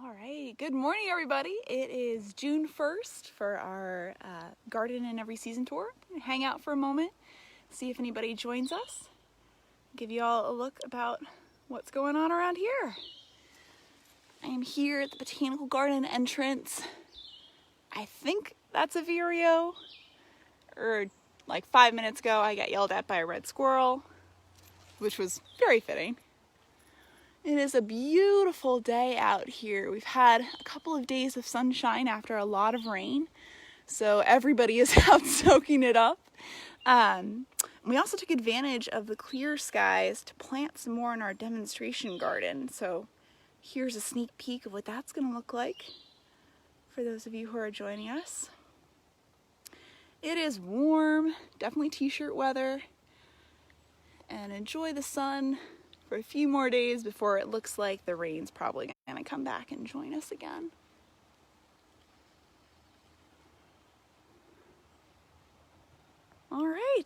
All right, good morning everybody. It is June 1st for our Garden in Every Season tour. Hang out for a moment, see if anybody joins us, give you all a look about what's going on around here. I am here at the Botanical Garden entrance. I think that's a vireo, or like 5 minutes ago I got yelled at by a red squirrel, which was very fitting. It is a beautiful day out here. We've had a couple of days of sunshine after a lot of rain, so everybody is out soaking it up. We also took advantage of the clear skies to plant some more in our demonstration garden. So here's a sneak peek of what that's going to look like for those of you who are joining us. It is warm, definitely t-shirt weather, and enjoy the sun for a few more days before it looks like the rain's probably gonna come back and join us again. All right.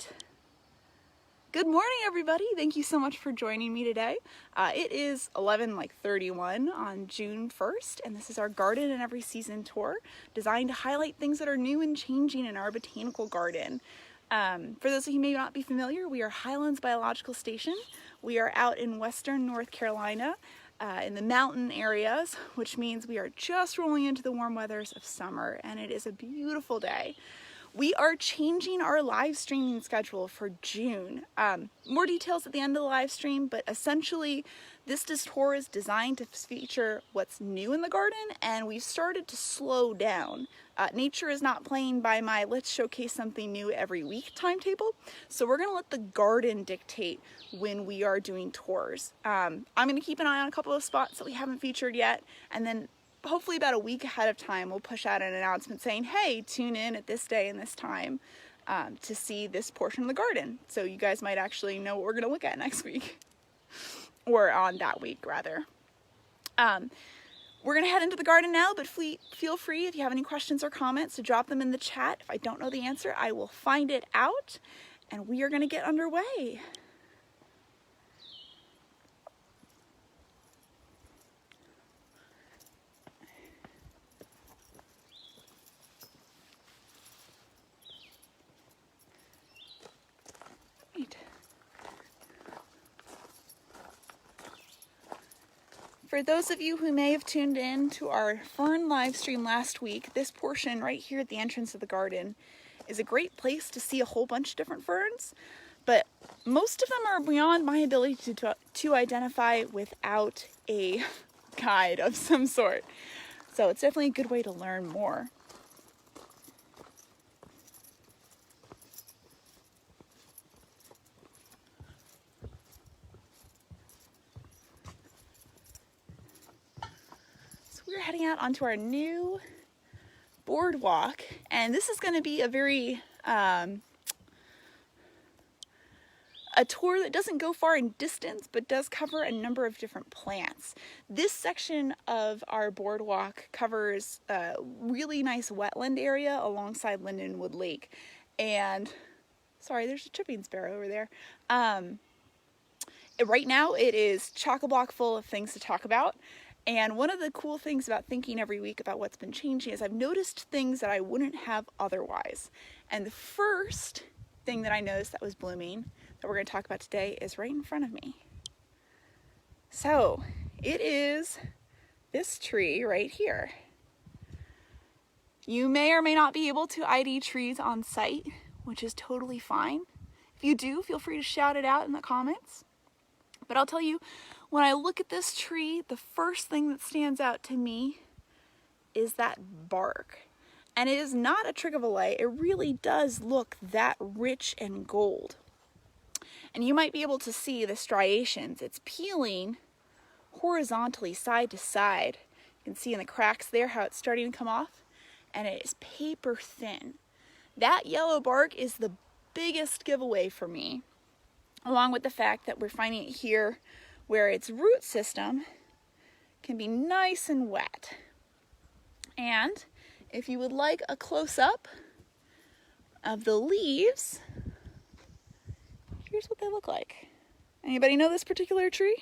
Good morning, everybody. Thank you so much for joining me today. It is 11:31 on June 1st, and this is our Garden in Every Season tour designed to highlight things that are new and changing in our botanical garden. For those of you who may not be familiar, we are Highlands Biological Station. We are out in western North Carolina in the mountain areas, which means we are just rolling into the warm weathers of summer, and it is a beautiful day. We are changing our live streaming schedule for June. More details at the end of the live stream, but essentially this tour is designed to feature what's new in the garden, and we've started to slow down. Nature is not playing by my let's showcase something new every week timetable, so we're gonna let the garden dictate when we are doing tours. I'm gonna keep an eye on a couple of spots that we haven't featured yet, and then hopefully about a week ahead of time we'll push out an announcement saying, hey, tune in at this day and this time to see this portion of the garden. So you guys might actually know what we're gonna look at next week, or on that week rather. We're gonna head into the garden now, but feel free if you have any questions or comments to drop them in the chat. If I don't know the answer, I will find it out, and we are gonna get underway. For those of you who may have tuned in to our fern live stream last week, this portion right here at the entrance of the garden is a great place to see a whole bunch of different ferns, but most of them are beyond my ability to identify without a guide of some sort. So it's definitely a good way to learn more. We're heading out onto our new boardwalk, and this is going to be a very a tour that doesn't go far in distance but does cover a number of different plants. This section of our boardwalk covers a really nice wetland area alongside Lindenwood Lake, and sorry, there's a chipping sparrow over there. Right now it is chock-a-block full of things to talk about. And one of the cool things about thinking every week about what's been changing is I've noticed things that I wouldn't have otherwise. And the first thing that I noticed that was blooming that we're going to talk about today is right in front of me. So it is this tree right here. You may or may not be able to ID trees on site, which is totally fine. If you do, feel free to shout it out in the comments. But I'll tell you, when I look at this tree, the first thing that stands out to me is that bark. And it is not a trick of a light. It really does look that rich and gold. And you might be able to see the striations. It's peeling horizontally side to side. You can see in the cracks there how it's starting to come off. And it is paper thin. That yellow bark is the biggest giveaway for me, along with the fact that we're finding it here where its root system can be nice and wet. And if you would like a close-up of the leaves, here's what they look like. Anybody know this particular tree?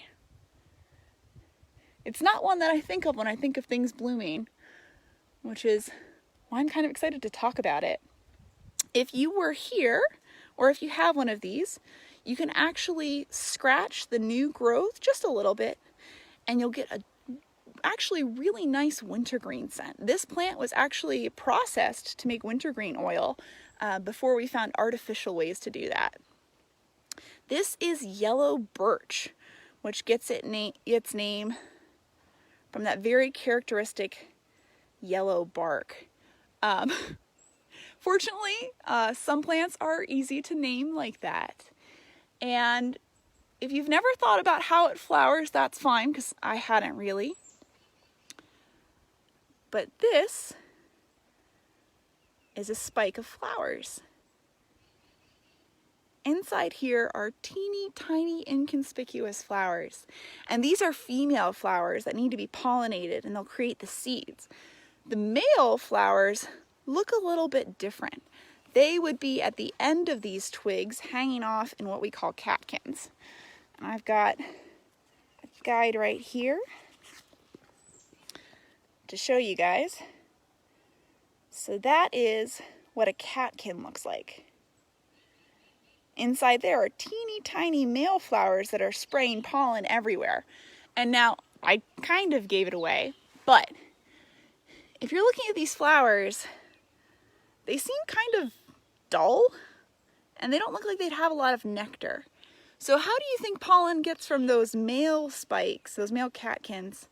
it's not one that I think of when I think of things blooming, which is why I'm kind of excited to talk about it. If you were here, or if you have one of these, you can actually scratch the new growth just a little bit, and you'll get a actually really nice wintergreen scent. This plant was actually processed to make wintergreen oil before we found artificial ways to do that. This is yellow birch, which gets its name from that very characteristic yellow bark. Fortunately, some plants are easy to name like that. And if you've never thought about how it flowers, that's fine, because I hadn't really. But this is a spike of flowers. Inside here are teeny tiny inconspicuous flowers. And these are female flowers that need to be pollinated, and they'll create the seeds. The male flowers look a little bit different. They would be at the end of these twigs hanging off in what we call catkins. And I've got a guide right here to show you guys. So that is what a catkin looks like. Inside there are teeny tiny male flowers that are spraying pollen everywhere. And now I kind of gave it away, but if you're looking at these flowers, they seem kind of dull, and they don't look like they'd have a lot of nectar. So how do you think pollen gets from those male spikes, those male catkins,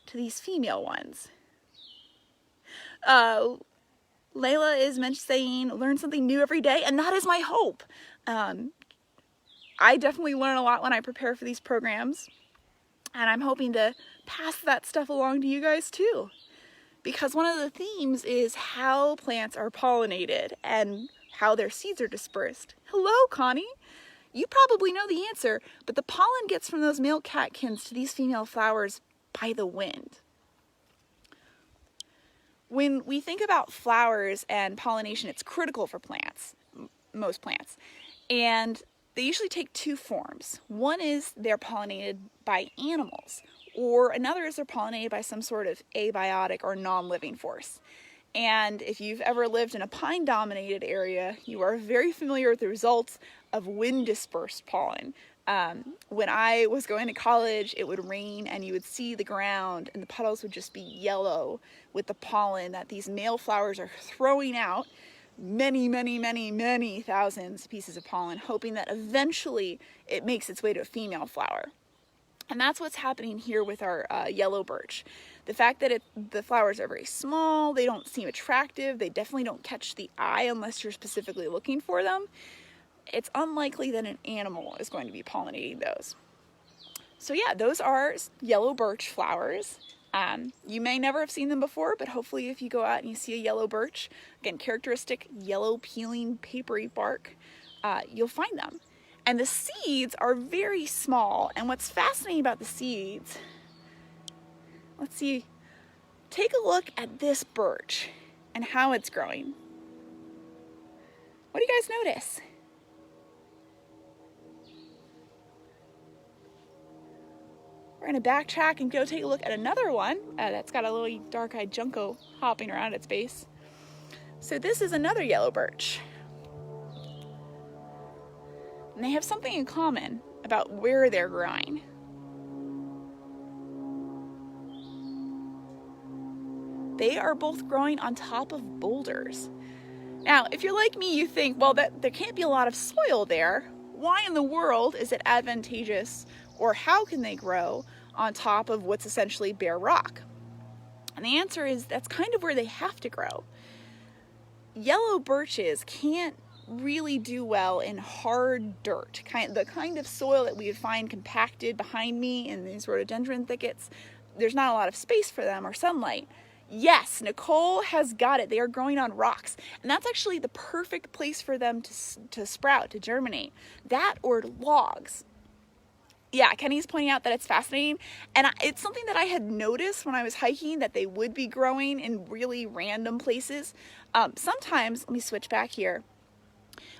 to these female ones? Layla is saying, learn something new every day, and that is my hope. I definitely learn a lot when I prepare for these programs, and I'm hoping to pass that stuff along to you guys too. Because one of the themes is how plants are pollinated and how their seeds are dispersed. Hello, Connie. You probably know the answer, but the pollen gets from those male catkins to these female flowers by the wind. When we think about flowers and pollination, it's critical for plants, most plants. And they usually take two forms. One is they're pollinated by animals, or another is they're pollinated by some sort of abiotic or non-living force. And if you've ever lived in a pine-dominated area, you are very familiar with the results of wind-dispersed pollen. When I was going to college, it would rain and you would see the ground and the puddles would just be yellow with the pollen that these male flowers are throwing out, many, many, many, many thousands of pieces of pollen, hoping that eventually it makes its way to a female flower. And that's what's happening here with our yellow birch. The fact that the flowers are very small, they don't seem attractive, they definitely don't catch the eye unless you're specifically looking for them. It's unlikely that an animal is going to be pollinating those. So yeah, those are yellow birch flowers. You may never have seen them before, but hopefully if you go out and you see a yellow birch, again, characteristic yellow peeling papery bark, you'll find them. And the seeds are very small. And what's fascinating about the seeds, let's see, take a look at this birch and how it's growing. What do you guys notice? We're going to backtrack and go take a look at another one that's got a little dark-eyed junco hopping around its base. So this is another yellow birch. And they have something in common about where they're growing. They are both growing on top of boulders. Now, if you're like me, you think, well, there can't be a lot of soil there. Why in the world is it advantageous, or how can they grow on top of what's essentially bare rock? And the answer is that's kind of where they have to grow. Yellow birches can't really do well in hard dirt, the kind of soil that we would find compacted behind me in these rhododendron thickets. There's not a lot of space for them or sunlight. Yes, Nicole has got it. They are growing on rocks, and that's actually the perfect place for them to sprout, to germinate. That or logs. Yeah, Kenny's pointing out that it's fascinating, and it's something that I had noticed when I was hiking, that they would be growing in really random places. Sometimes, let me switch back here.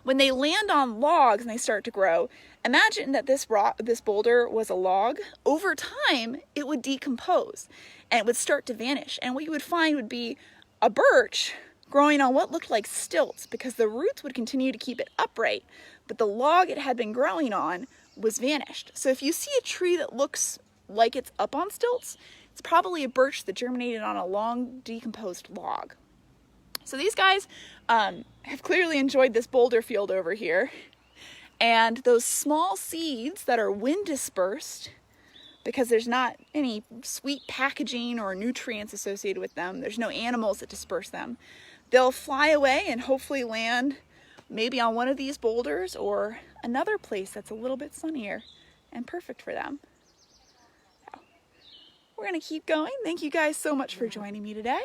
When they land on logs and they start to grow, imagine that this boulder was a log. Over time, it would decompose and it would start to vanish. And what you would find would be a birch growing on what looked like stilts because the roots would continue to keep it upright, but the log it had been growing on was vanished. So if you see a tree that looks like it's up on stilts, it's probably a birch that germinated on a long decomposed log. So these guys have clearly enjoyed this boulder field over here. And those small seeds that are wind dispersed, because there's not any sweet packaging or nutrients associated with them, there's no animals that disperse them, they'll fly away and hopefully land maybe on one of these boulders or another place that's a little bit sunnier and perfect for them. So, we're gonna keep going. Thank you guys so much for joining me today.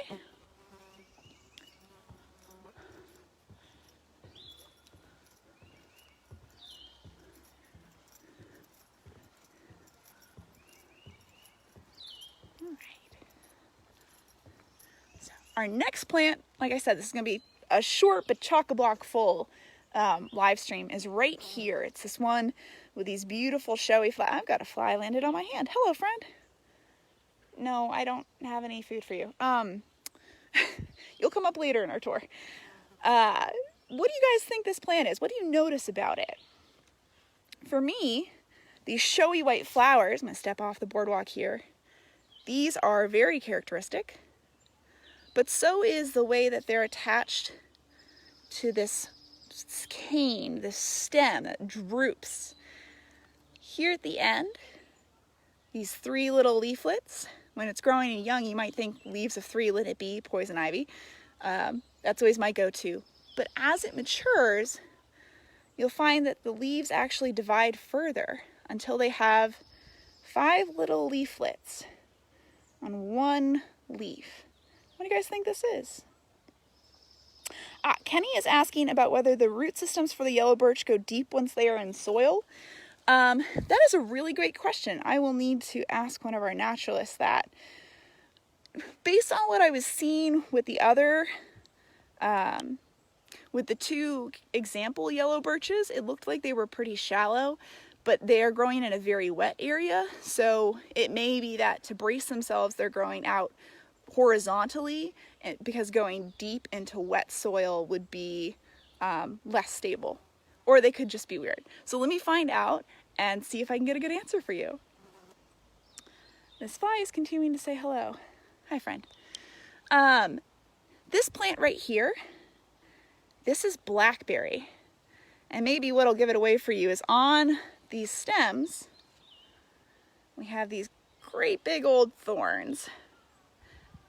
Our next plant, like I said, this is going to be a short but chock-a-block full live stream, is right here. It's this one with these beautiful showy flowers. I've got a fly landed on my hand. Hello, friend. No, I don't have any food for you. You'll come up later in our tour. What do you guys think this plant is? What do you notice about it? For me, these showy white flowers, I'm going to step off the boardwalk here, these are very characteristic. But so is the way that they're attached to this cane, this stem that droops. Here at the end, these 3 little leaflets. When it's growing and young, you might think leaves of 3, let it be, poison ivy. That's always my go-to. But as it matures, you'll find that the leaves actually divide further until they have 5 little leaflets on one leaf. What do you guys think this is? Kenny is asking about whether the root systems for the yellow birch go deep once they are in soil. That is a really great question. I will need to ask one of our naturalists that. Based on what I was seeing with the other, with the 2 example yellow birches, it looked like they were pretty shallow, but they are growing in a very wet area. So it may be that to brace themselves, they're growing out horizontally, because going deep into wet soil would be less stable, or they could just be weird. So let me find out and see if I can get a good answer for you. This fly is continuing to say hello. Hi, friend. This plant right here, this is Blackberry, and maybe what'll give it away for you is on these stems we have these great big old thorns.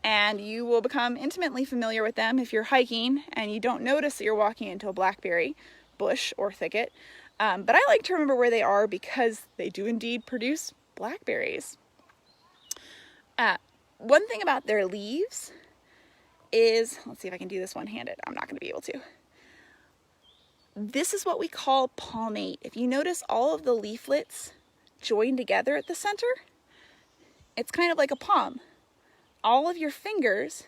And you will become intimately familiar with them if you're hiking and you don't notice that you're walking into a blackberry bush or thicket. But I like to remember where they are because they do indeed produce blackberries. One thing about their leaves is, let's see if I can do this one-handed. I'm not going to be able to. This is what we call palmate. If you notice all of the leaflets joined together at the center, it's kind of like a palm. All of your fingers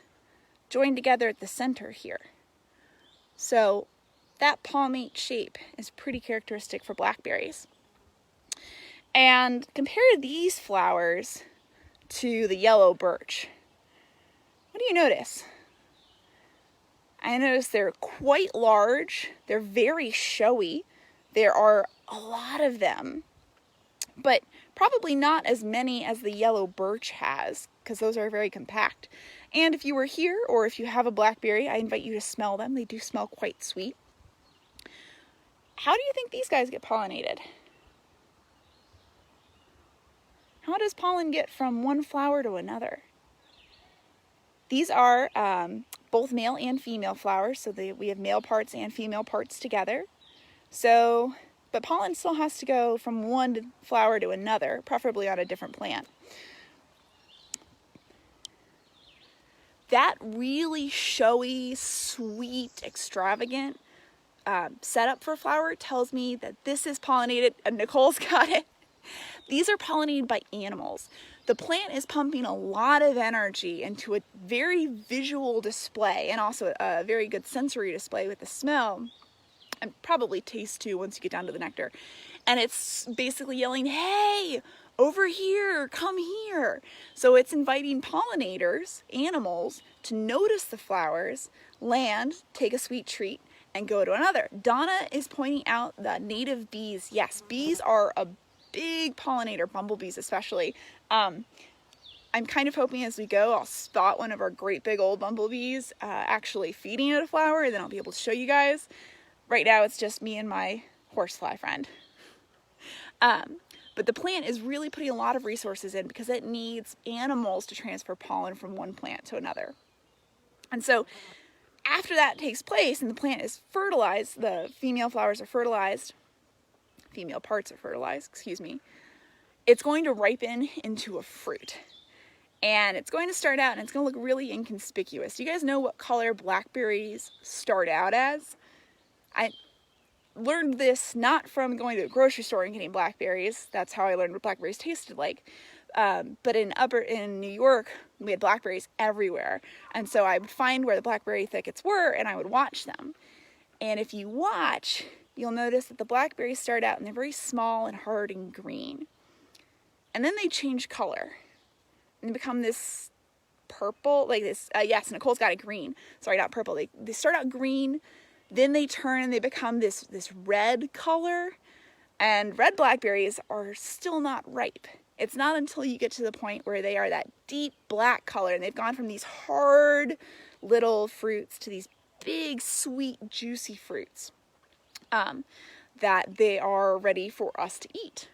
joined together at the center here. So that palmate shape is pretty characteristic for blackberries. And compare these flowers to the yellow birch. What do you notice? I notice they're quite large. They're very showy. There are a lot of them, but probably not as many as the yellow birch has, because those are very compact. And if you were here, or if you have a blackberry, I invite you to smell them. They do smell quite sweet. How do you think these guys get pollinated? How does pollen get from one flower to another? These are both male and female flowers, so we have male parts and female parts together. But pollen still has to go from one flower to another, preferably on a different plant. That really showy, sweet, extravagant setup for a flower tells me that this is pollinated, and Nicole's got it. These are pollinated by animals. The plant is pumping a lot of energy into a very visual display, and also a very good sensory display with the smell, and probably taste too once you get down to the nectar. And it's basically yelling, hey, over here, come here. So it's inviting pollinators, animals, to notice the flowers, land, take a sweet treat, and go to another. Donna is pointing out the native bees. Yes, bees are a big pollinator, bumblebees especially. I'm kind of hoping as we go, I'll spot one of our great big old bumblebees actually feeding at a flower, and then I'll be able to show you guys. Right now it's just me and my horsefly friend. But the plant is really putting a lot of resources in because it needs animals to transfer pollen from one plant to another. And so after that takes place and the plant is fertilized, the female flowers are fertilized, female parts are fertilized, excuse me, it's going to ripen into a fruit. And it's going to start out and it's going to look really inconspicuous. Do you guys know what color blackberries start out as? I learned this not from going to the grocery store and getting blackberries. That's how I learned what blackberries tasted like. But in New York, we had blackberries everywhere. And so I would find where the blackberry thickets were and I would watch them. And if you watch, you'll notice that the blackberries start out and they're very small and hard and green. And then they change color and become this purple, like this, yes, Nicole's got it green. Sorry, not purple. They start out green. Then they turn and they become this red color, and red blackberries are still not ripe. It's not until you get to the point where they are that deep black color and they've gone from these hard little fruits to these big, sweet, juicy fruits that they are ready for us to eat.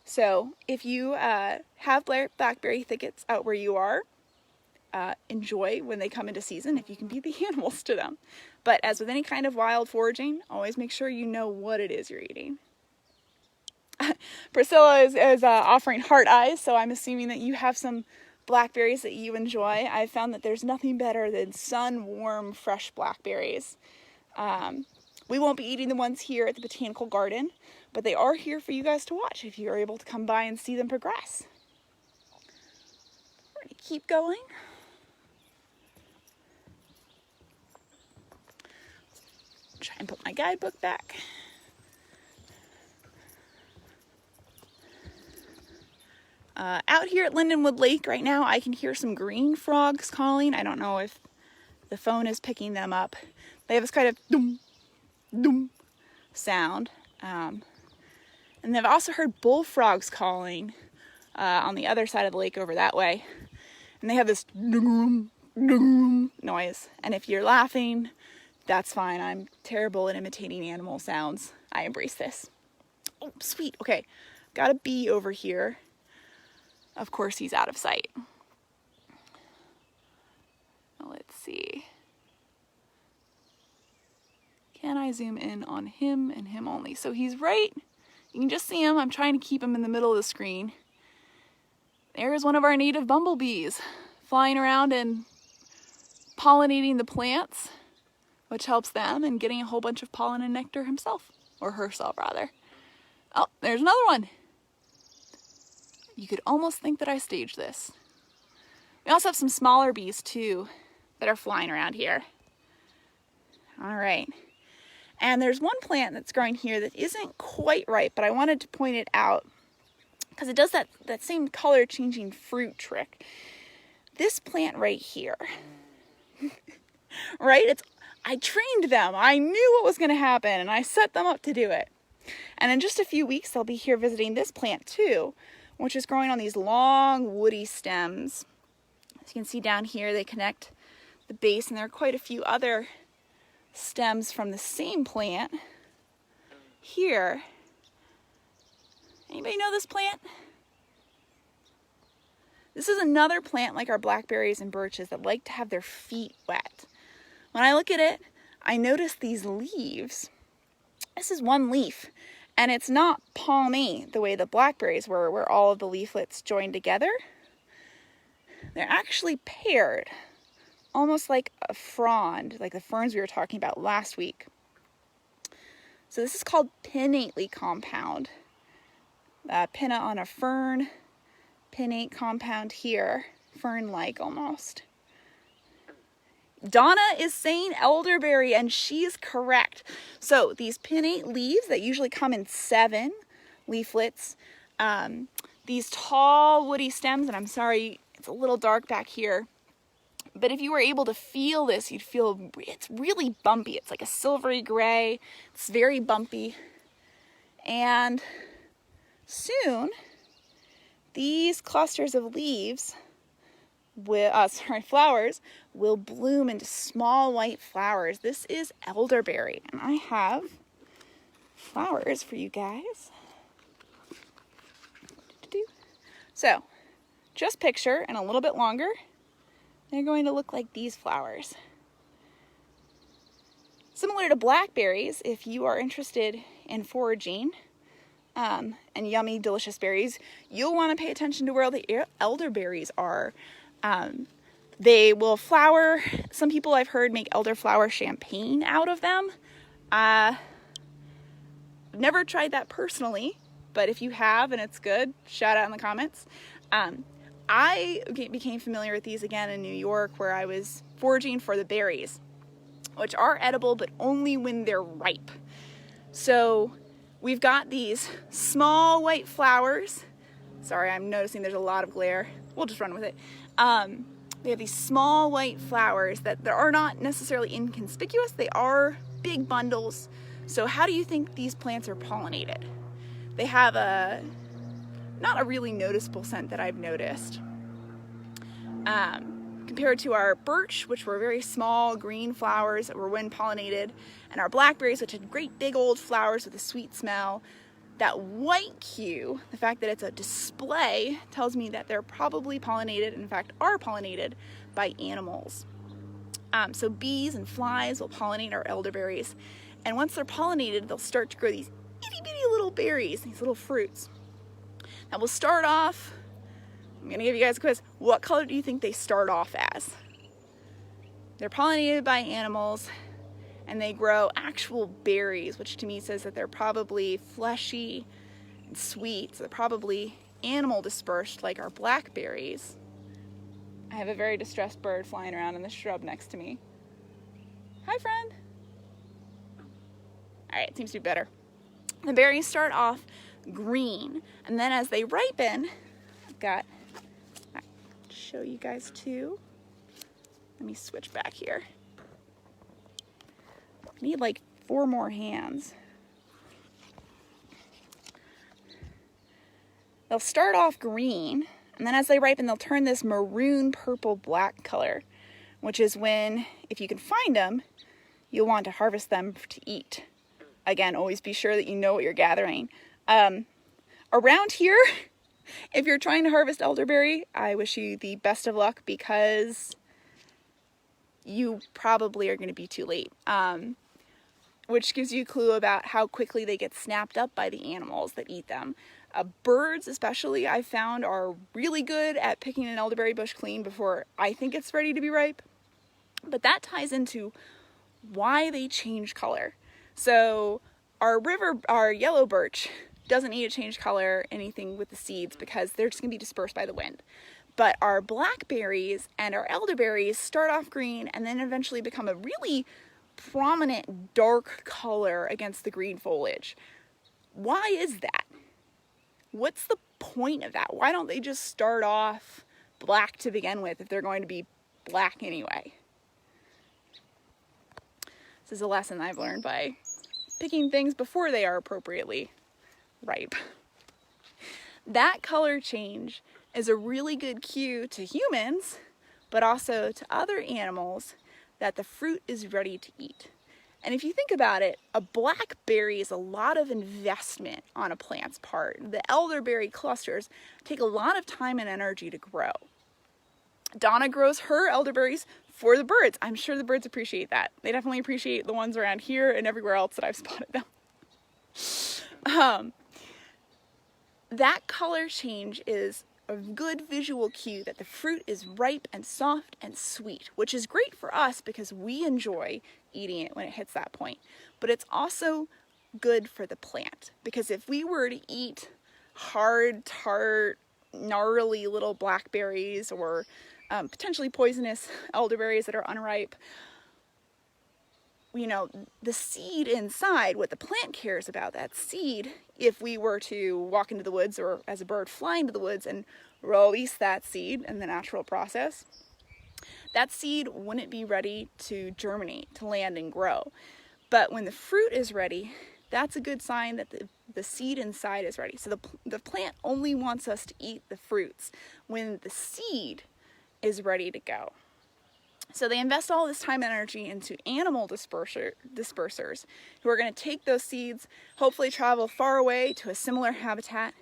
So if you have blackberry thickets out where you are, enjoy when they come into season if you can be the animals to them. But as with any kind of wild foraging, always make sure you know what it is you're eating. Priscilla is offering heart eyes, so I'm assuming that you have some blackberries that you enjoy. I've found that there's nothing better than sun-warm, fresh blackberries. We won't be eating the ones here at the Botanical Garden, but they are here for you guys to watch if you're able to come by and see them progress. We're going to keep going. Try and put my guidebook back. Out here at Lindenwood Lake right now, I can hear some green frogs calling. I don't know if the phone is picking them up. They have this kind of dum, dum sound. And I've also heard bullfrogs calling on the other side of the lake over that way. And they have this dum, dum noise. And if you're laughing, that's fine. I'm terrible at imitating animal sounds. I embrace this. Oh, sweet. Okay, got a bee over here. Of course, he's out of sight. Let's see. Can I zoom in on him and him only? So he's right. You can just see him. I'm trying to keep him in the middle of the screen. There's one of our native bumblebees flying around and pollinating the plants, which helps them and getting a whole bunch of pollen and nectar himself, or herself rather. Oh, there's another one. You could almost think that I staged this. We also have some smaller bees too that are flying around here. All right. And there's one plant that's growing here that isn't quite ripe, but I wanted to point it out because it does that same color changing fruit trick. This plant right here, right? I trained them. I knew what was going to happen and I set them up to do it. And in just a few weeks, they'll be here visiting this plant too, which is growing on these long woody stems. As you can see down here, they connect the base, and there are quite a few other stems from the same plant here. Anybody know this plant? This is another plant like our blackberries and birches that like to have their feet wet. When I look at it, I notice these leaves. This is one leaf. And it's not palmy the way the blackberries were, where all of the leaflets join together. They're actually paired, almost like a frond, like the ferns we were talking about last week. So this is called pinnately compound. Pinna on a fern, pinnate compound here, fern-like almost. Donna is saying elderberry, and she's correct. So these pinnate leaves that usually come in 7 leaflets, these tall woody stems, and I'm sorry, it's a little dark back here, but if you were able to feel this, you'd feel it's really bumpy. It's like a silvery gray. It's very bumpy. And soon, these clusters of leaves, flowers, will bloom into small white flowers. This is elderberry, and I have flowers for you guys. So, just picture, and a little bit longer, they're going to look like these flowers. Similar to blackberries, if you are interested in foraging and yummy, delicious berries, you'll want to pay attention to where the elderberries are. They will flower. Some people I've heard make elderflower champagne out of them. I've never tried that personally, but if you have and it's good, shout out in the comments. I became familiar with these again in New York, where I was foraging for the berries, which are edible, but only when they're ripe. So we've got these small white flowers. Sorry, I'm noticing there's a lot of glare. We'll just run with it. They have these small white flowers that are not necessarily inconspicuous. They are big bundles. So how do you think these plants are pollinated? They have not a really noticeable scent that I've noticed. Compared to our birch, which were very small green flowers that were wind pollinated, and our blackberries, which had great big old flowers with a sweet smell, that white cue, the fact that it's a display, tells me that they're probably pollinated, in fact are pollinated, by animals. So bees and flies will pollinate our elderberries, and once they're pollinated, they'll start to grow these itty bitty little berries, these little fruits. Now we'll start off, I'm going to give you guys a quiz. What color do you think they start off as? They're pollinated by animals, and they grow actual berries, which to me says that they're probably fleshy and sweet. So they're probably animal dispersed, like our blackberries. I have a very distressed bird flying around in the shrub next to me. Hi, friend. All right, seems to be better. The berries start off green, and then as they ripen, I'll show you guys too. Let me switch back here. I need like 4 more hands. They'll start off green, and then as they ripen, they'll turn this maroon purple black color, which is when, if you can find them, you'll want to harvest them to eat. Again, always be sure that you know what you're gathering. Around here, if you're trying to harvest elderberry, I wish you the best of luck, because you probably are going to be too late. Which gives you a clue about how quickly they get snapped up by the animals that eat them. Birds especially, I found, are really good at picking an elderberry bush clean before I think it's ready to be ripe. But that ties into why they change color. So our yellow birch doesn't need to change color anything with the seeds, because they're just going to be dispersed by the wind. But our blackberries and our elderberries start off green and then eventually become a really prominent dark color against the green foliage. Why is that? What's the point of that? Why don't they just start off black to begin with if they're going to be black anyway? This is a lesson I've learned by picking things before they are appropriately ripe. That color change is a really good cue to humans, but also to other animals, that the fruit is ready to eat. And if you think about it, a blackberry is a lot of investment on a plant's part. The elderberry clusters take a lot of time and energy to grow. Donna grows her elderberries for the birds. I'm sure the birds appreciate that. They definitely appreciate the ones around here and everywhere else that I've spotted them. That color change is a good visual cue that the fruit is ripe and soft and sweet, which is great for us because we enjoy eating it when it hits that point. But it's also good for the plant, because if we were to eat hard, tart, gnarly little blackberries or potentially poisonous elderberries that are unripe. You know, the seed inside, what the plant cares about, that seed, if we were to walk into the woods or as a bird fly into the woods and release that seed in the natural process, that seed wouldn't be ready to germinate, to land and grow. But when the fruit is ready, that's a good sign that the seed inside is ready. So the plant only wants us to eat the fruits when the seed is ready to go. So they invest all this time and energy into animal dispersers who are going to take those seeds, hopefully travel far away to a similar habitat,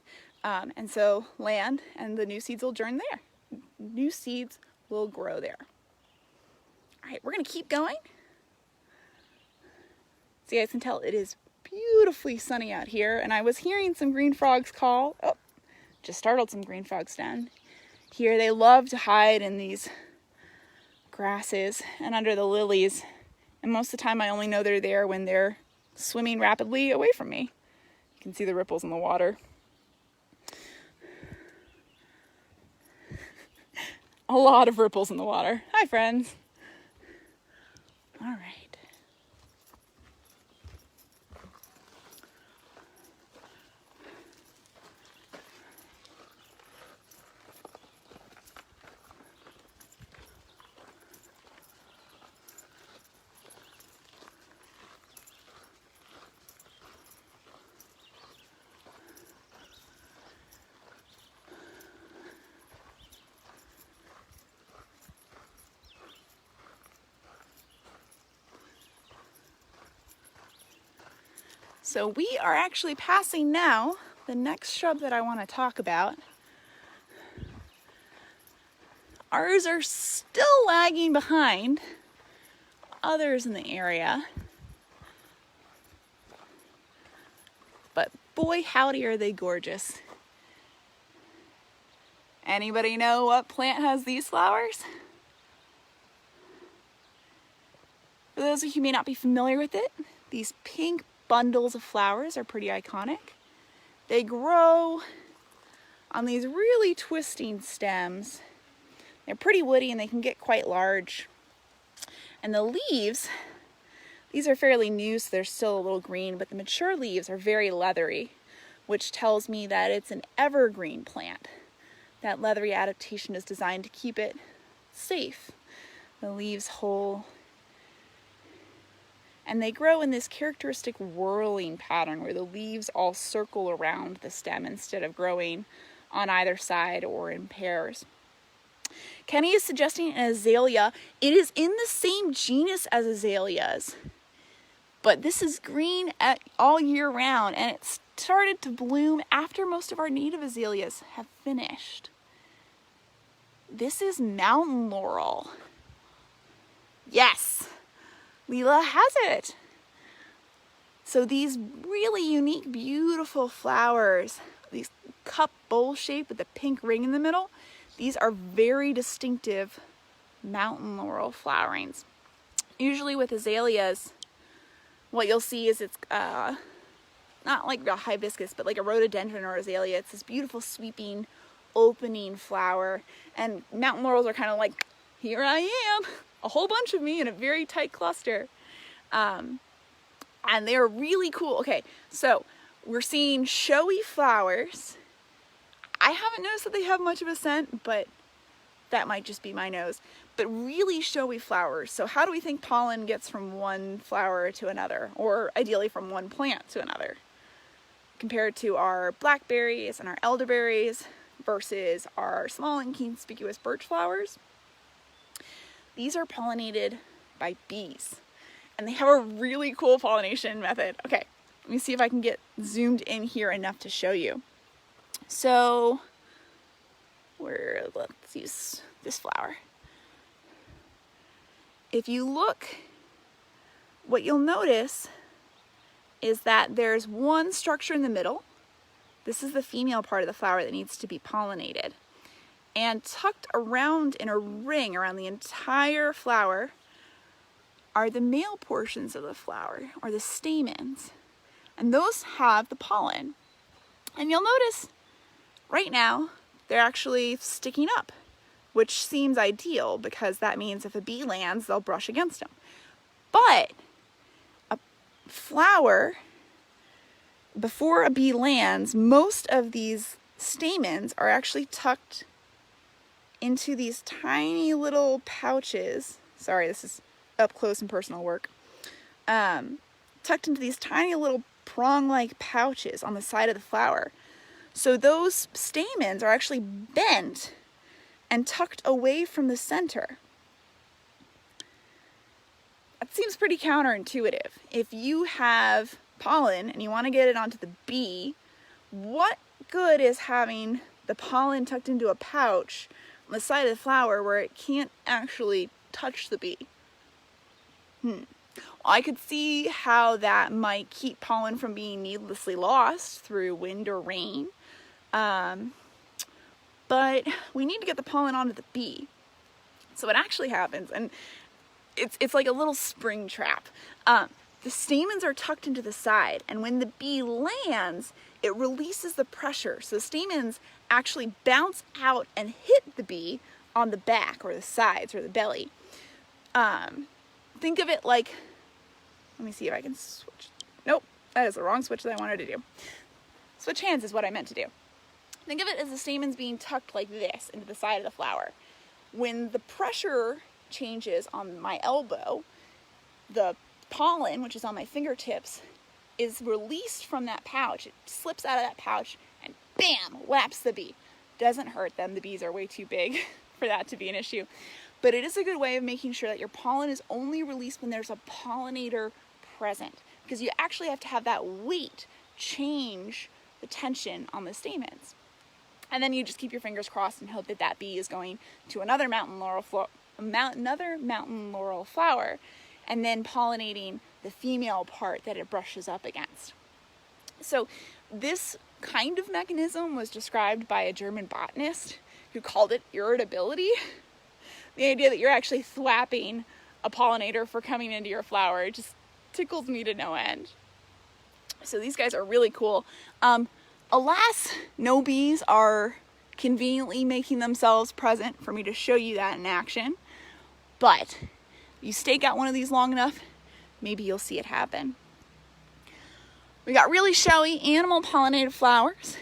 and so land, and the new seeds will germ there. New seeds will grow there. All right, we're going to keep going. So you guys can tell it is beautifully sunny out here, and I was hearing some green frogs call. Oh, just startled some green frogs down here. They love to hide in these grasses and under the lilies, and most of the time I only know they're there when they're swimming rapidly away from me. You can see the ripples in the water. A lot of ripples in the water. Hi, friends. All right. So we are actually passing now the next shrub that I want to talk about. Ours are still lagging behind others in the area, but boy howdy are they gorgeous. Anybody know what plant has these flowers? For those of you who may not be familiar with it, these pink bundles of flowers are pretty iconic. They grow on these really twisting stems. They're pretty woody and they can get quite large. And the leaves, these are fairly new, so they're still a little green, but the mature leaves are very leathery, which tells me that it's an evergreen plant. That leathery adaptation is designed to keep it safe. The leaves whole. And they grow in this characteristic whirling pattern where the leaves all circle around the stem instead of growing on either side or in pairs. Kenny is suggesting an azalea. It is in the same genus as azaleas, but this is green all year round, and it started to bloom after most of our native azaleas have finished. This is mountain laurel. Yes! Leela has it. So these really unique, beautiful flowers, these cup bowl shape with the pink ring in the middle, these are very distinctive mountain laurel flowerings. Usually with azaleas, what you'll see is it's not like a hibiscus, but like a rhododendron or azalea. It's this beautiful sweeping, opening flower. And mountain laurels are kind of like, here I am. A whole bunch of me in a very tight cluster. And they're really cool. Okay, so we're seeing showy flowers. I haven't noticed that they have much of a scent, but that might just be my nose. But really showy flowers. So how do we think pollen gets from one flower to another? Or ideally from one plant to another? Compared to our blackberries and our elderberries versus our small and conspicuous birch flowers. These are pollinated by bees, and they have a really cool pollination method. Okay, let me see if I can get zoomed in here enough to show you. So, let's use this flower. If you look, what you'll notice is that there's one structure in the middle. This is the female part of the flower that needs to be pollinated. And tucked around in a ring around the entire flower are the male portions of the flower, or the stamens. And those have the pollen. And you'll notice right now they're actually sticking up. which seems ideal because that means if a bee lands, they'll brush against them. But a flower, before a bee lands, most of these stamens are actually tucked into these tiny little pouches. Sorry, this is up close and personal work. Tucked into these tiny little prong-like pouches on the side of the flower. So those stamens are actually bent and tucked away from the center. That seems pretty counterintuitive. If you have pollen and you want to get it onto the bee, what good is having the pollen tucked into a pouch on the side of the flower where it can't actually touch the bee? I could see how that might keep pollen from being needlessly lost through wind or rain, but we need to get the pollen onto the bee. So what actually happens, and it's like a little spring trap. The stamens are tucked into the side, and when the bee lands, it releases the pressure. So the stamens actually bounce out and hit the bee on the back or the sides or the belly. Think of it like, let me see if I can switch. Nope, that is the wrong switch that I wanted to do. Switch hands is what I meant to do. Think of it as the stamens being tucked like this into the side of the flower. When the pressure changes on my elbow, the pollen, which is on my fingertips, is released from that pouch. It slips out of that pouch and bam, whaps the bee. Doesn't hurt them. The bees are way too big for that to be an issue. But it is a good way of making sure that your pollen is only released when there's a pollinator present, because you actually have to have that weight change the tension on the stamens. And then you just keep your fingers crossed and hope that that bee is going to another mountain laurel flower and then pollinating the female part that it brushes up against. So this kind of mechanism was described by a German botanist who called it irritability. The idea that you're actually thwapping a pollinator for coming into your flower just tickles me to no end. So these guys are really cool. Alas, no bees are conveniently making themselves present for me to show you that in action. But you stake out one of these long enough, maybe you'll see it happen. We got really showy animal pollinated flowers,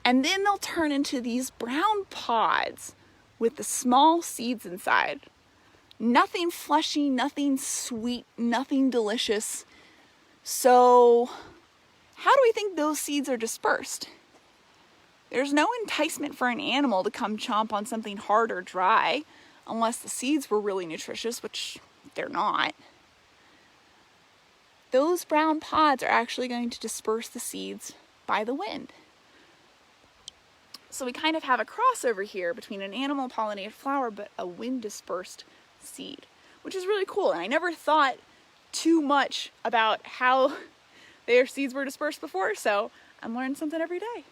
and then they'll turn into these brown pods with the small seeds inside. Nothing fleshy, nothing sweet, nothing delicious. So how do we think those seeds are dispersed? There's no enticement for an animal to come chomp on something hard or dry, unless the seeds were really nutritious, which they're not. Those brown pods are actually going to disperse the seeds by the wind. So we kind of have a crossover here between an animal pollinated flower but a wind dispersed seed, which is really cool. And I never thought too much about how their seeds were dispersed before, so I'm learning something every day.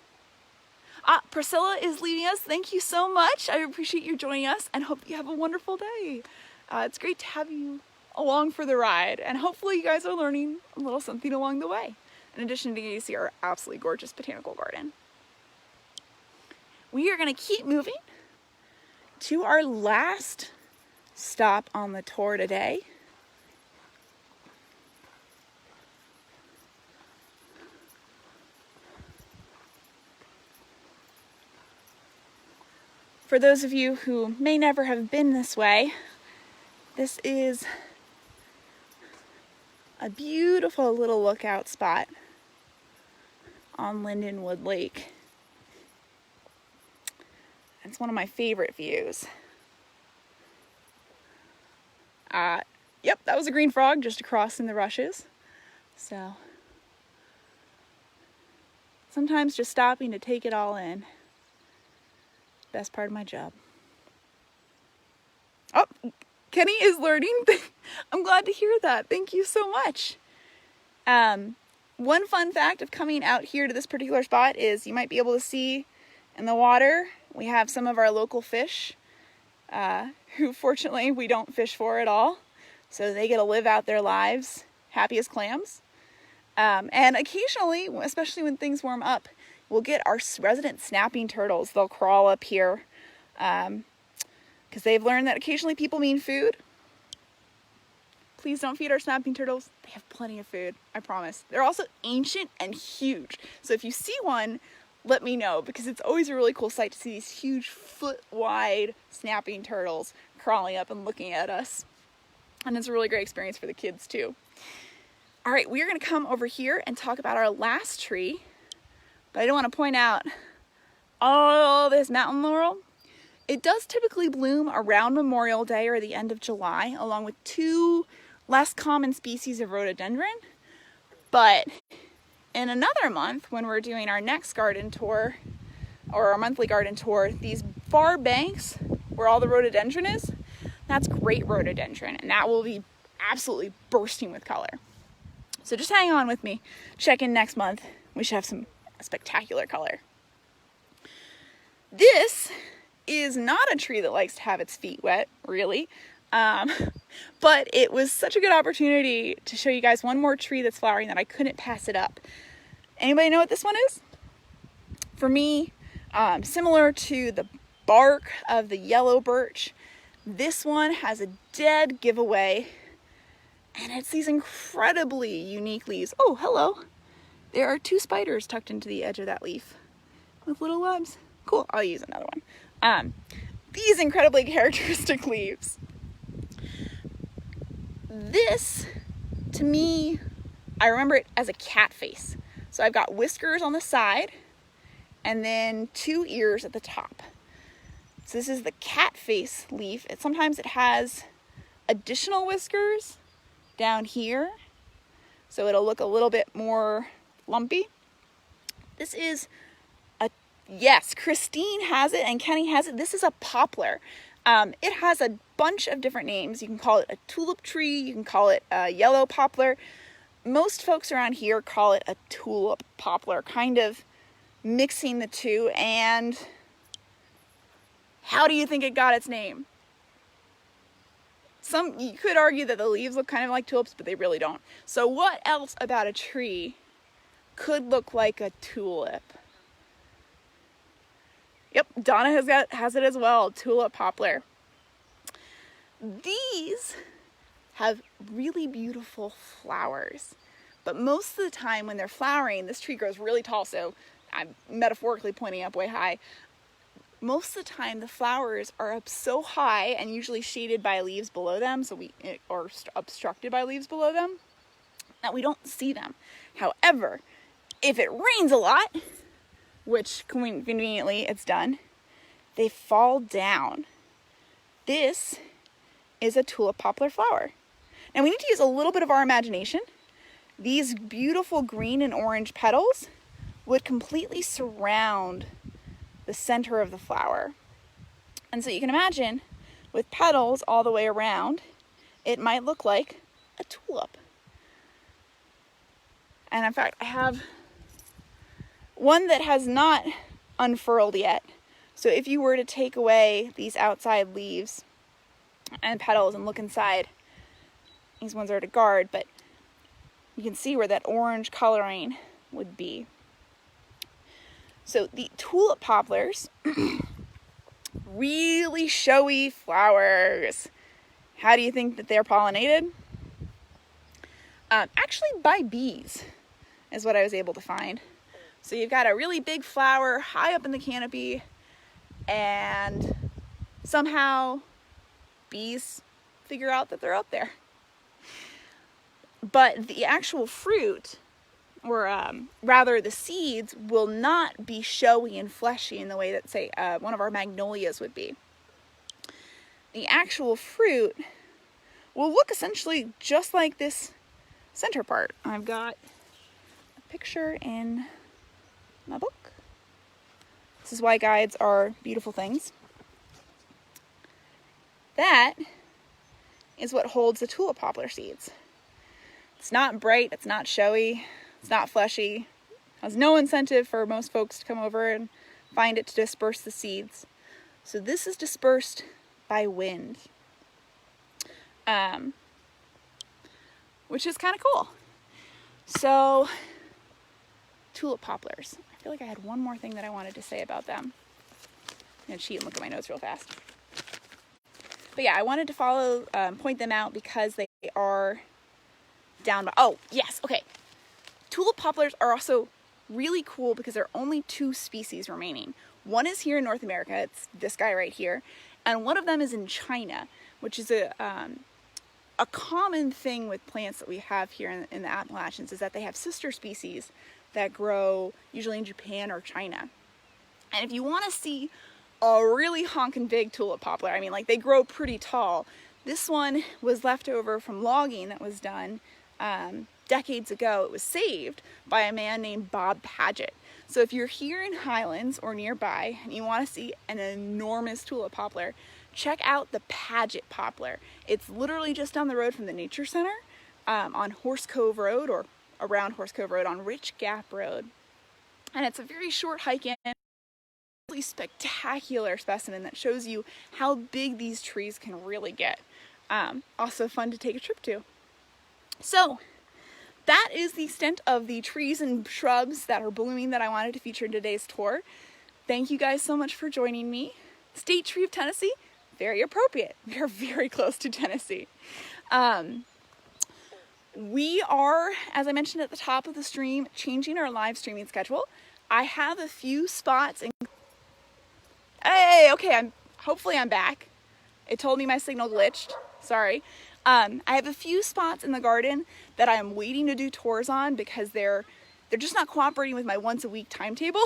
Priscilla is leading us. Thank you so much. I appreciate you joining us and hope you have a wonderful day. It's great to have you along for the ride, and hopefully you guys are learning a little something along the way, in addition to getting to see our absolutely gorgeous botanical garden. We are going to keep moving to our last stop on the tour today. For those of you who may never have been this way, this is a beautiful little lookout spot on Lindenwood Lake. It's one of my favorite views. Yep, that was a green frog just across in the rushes. So sometimes just stopping to take it all in. Best part of my job. Oh, Kenny is learning. I'm glad to hear that. Thank you so much. One fun fact of coming out here to this particular spot is you might be able to see in the water, we have some of our local fish who fortunately we don't fish for at all. So they get to live out their lives happy as clams. And occasionally, especially when things warm up, we'll get our resident snapping turtles. They'll crawl up here because they've learned that occasionally people mean food. Please don't feed our snapping turtles. They have plenty of food, I promise. They're also ancient and huge. So if you see one, let me know, because it's always a really cool sight to see these huge foot-wide snapping turtles crawling up and looking at us. And it's a really great experience for the kids too. All right, we're gonna come over here and talk about our last tree. But I do want to point out all this mountain laurel. It does typically bloom around Memorial Day or the end of July, along with 2 less common species of rhododendron. But in another month, when we're doing our next garden tour, or our monthly garden tour, these far banks where all the rhododendron is, that's great rhododendron, and that will be absolutely bursting with color. So just hang on with me. Check in next month. We should have some spectacular color. This is not a tree that likes to have its feet wet, really. But it was such a good opportunity to show you guys one more tree that's flowering that I couldn't pass it up. Anybody know what this one is? For me, similar to the bark of the yellow birch, this one has a dead giveaway, and it's these incredibly unique leaves. Oh, hello. There are 2 spiders tucked into the edge of that leaf with little webs. Cool, I'll use another one. These incredibly characteristic leaves. This, to me, I remember it as a cat face. So I've got whiskers on the side and then 2 ears at the top. So this is the cat face leaf. Sometimes it has additional whiskers down here, so it'll look a little bit more lumpy. This is yes, Christine has it and Kenny has it. This is a poplar. It has a bunch of different names. You can call it a tulip tree, you can call it a yellow poplar. Most folks around here call it a tulip poplar, kind of mixing the two. And how do you think it got its name? You could argue that the leaves look kind of like tulips, but they really don't. So what else about a tree could look like a tulip? Yep, Donna has it as well, Tulip Poplar. These have really beautiful flowers, but most of the time when they're flowering, this tree grows really tall, so I'm metaphorically pointing up way high. Most of the time the flowers are up so high and usually shaded by leaves below them, or obstructed by leaves below them, that we don't see them. However, if it rains a lot, which conveniently it's done, they fall down. This is a tulip poplar flower. Now we need to use a little bit of our imagination. These beautiful green and orange petals would completely surround the center of the flower. And so you can imagine, with petals all the way around, it might look like a tulip. And in fact, I have one that has not unfurled yet. So if you were to take away these outside leaves and petals and look inside, these ones are to guard, but you can see where that orange coloring would be. So the tulip poplars, really showy flowers. How do you think that they're pollinated? Actually by bees is what I was able to find. So you've got a really big flower high up in the canopy, and somehow bees figure out that they're up there. But the actual fruit, or rather the seeds, will not be showy and fleshy in the way that, say, one of our magnolias would be. The actual fruit will look essentially just like this center part. I've got a picture in my book. This is why guides are beautiful things. That is what holds the tulip poplar seeds. It's not bright, it's not showy, it's not fleshy. Has no incentive for most folks to come over and find it to disperse the seeds. So this is dispersed by wind, which is kind of cool. So tulip poplars. I feel like I had one more thing that I wanted to say about them. I'm gonna cheat and look at my notes real fast. But yeah, I wanted to point them out because they are down by, oh yes, okay. Tulip poplars are also really cool because there are only 2 species remaining. One is here in North America, it's this guy right here, and one of them is in China, which is a common thing with plants that we have here in the Appalachians, is that they have sister species that grow usually in Japan or China. And if you want to see a really honkin' big tulip poplar, I mean, like, they grow pretty tall. This one was left over from logging that was done decades ago. It was saved by a man named Bob Paget. So if you're here in Highlands or nearby and you want to see an enormous tulip poplar, check out the Paget poplar. It's literally just down the road from the Nature Center on Horse Cove Road, or around Horse Cove Road on Rich Gap Road. And it's a very short hike in. Really spectacular specimen that shows you how big these trees can really get. Also fun to take a trip to. So that is the extent of the trees and shrubs that are blooming that I wanted to feature in today's tour. Thank you guys so much for joining me. State Tree of Tennessee, very appropriate. We are very close to Tennessee. We are, as I mentioned at the top of the stream, changing our live streaming schedule. I have a few spots in... Hey, okay, hopefully I'm back. It told me my signal glitched. Sorry. I have a few spots in the garden that I'm waiting to do tours on because they're just not cooperating with my once a week timetable.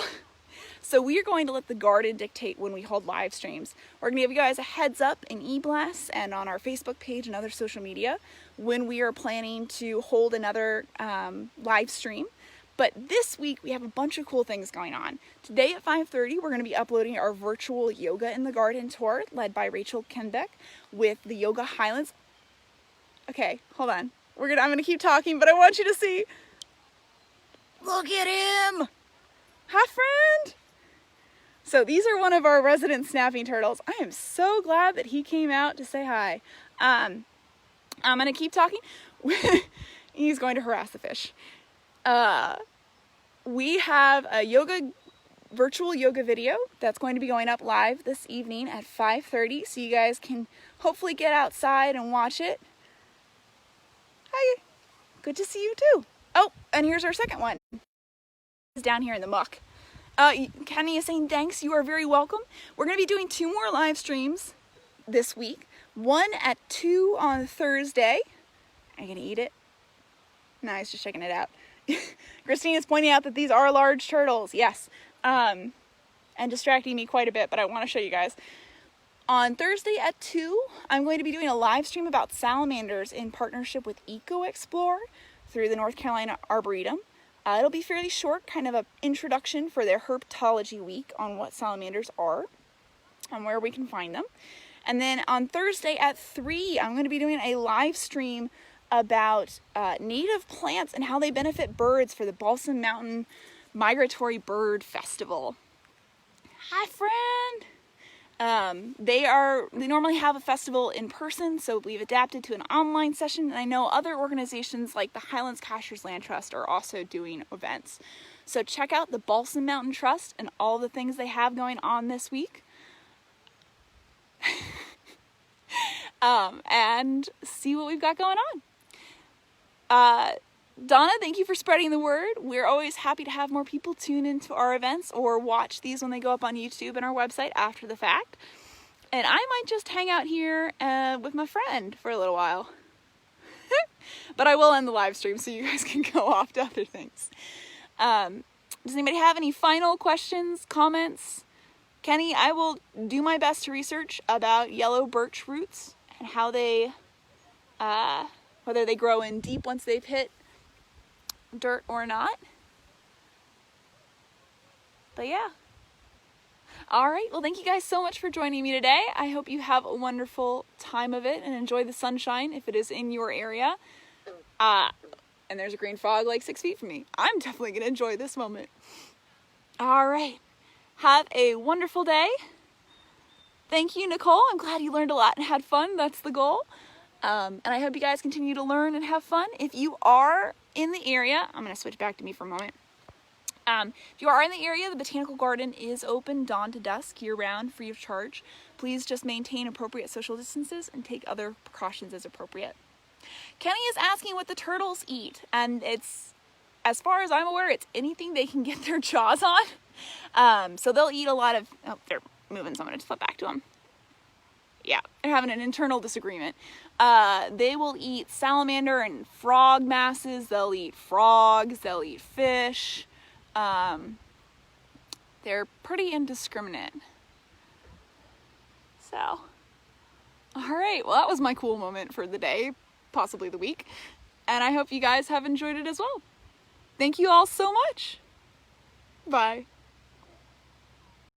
So we are going to let the garden dictate when we hold live streams. We're going to give you guys a heads up in eBlast and on our Facebook page and other social media when we are planning to hold another live stream. But this week we have a bunch of cool things going on. Today at 5:30 we're going to be uploading our virtual yoga in the garden tour led by Rachel Kenbeck with the Yoga Highlands. Okay, hold on. I'm gonna keep talking, but I want you to see. Look at him! Hi, friend! So these are one of our resident snapping turtles. I am so glad that he came out to say hi. I'm gonna keep talking. He's going to harass the fish. We have a virtual yoga video that's going to be going up live this evening at 5:30, so you guys can hopefully get outside and watch it. Hi, good to see you too. Oh, and here's our second one. It's down here in the muck. Kenny is saying thanks, you are very welcome. We're going to be doing 2 more live streams this week. One at 2 on Thursday. Are you going to eat it? No, he's just checking it out. Christine is pointing out that these are large turtles. Yes. And distracting me quite a bit, but I want to show you guys. On Thursday at 2, I'm going to be doing a live stream about salamanders in partnership with EcoExplore through the North Carolina Arboretum. It'll be fairly short, kind of an introduction for their herpetology week on what salamanders are and where we can find them. And then on Thursday at 3, I'm going to be doing a live stream about native plants and how they benefit birds for the Balsam Mountain Migratory Bird Festival. Hi, friend! They normally have a festival in person, so we've adapted to an online session, and I know other organizations like the Highlands Cashers Land Trust are also doing events. So check out the Balsam Mountain Trust and all the things they have going on this week. And see what we've got going on. Donna, thank you for spreading the word. We're always happy to have more people tune into our events or watch these when they go up on YouTube and our website after the fact. And I might just hang out here with my friend for a little while. But I will end the live stream so you guys can go off to other things. Does anybody have any final questions, comments? Kenny, I will do my best to research about yellow birch roots and how they, whether they grow in deep once they've hit dirt or not. But yeah. Alright, well thank you guys so much for joining me today. I hope you have a wonderful time of it and enjoy the sunshine if it is in your area. And there's a green frog like 6 feet from me. I'm definitely going to enjoy this moment. Alright, have a wonderful day. Thank you, Nicole. I'm glad you learned a lot and had fun. That's the goal. And I hope you guys continue to learn and have fun. If you are in the area, I'm going to switch back to me for a moment. If you are in the area, the Botanical Garden is open dawn to dusk, year-round, free of charge. Please just maintain appropriate social distances and take other precautions as appropriate. Kenny is asking what the turtles eat, and it's, as far as I'm aware, it's anything they can get their jaws on. So they'll eat a lot of, oh, they're moving, so I'm going to flip back to them. Yeah, they're having an internal disagreement. They will eat salamander and frog masses. They'll eat frogs. They'll eat fish. They're pretty indiscriminate. So, all right. Well, that was my cool moment for the day, possibly the week. And I hope you guys have enjoyed it as well. Thank you all so much. Bye.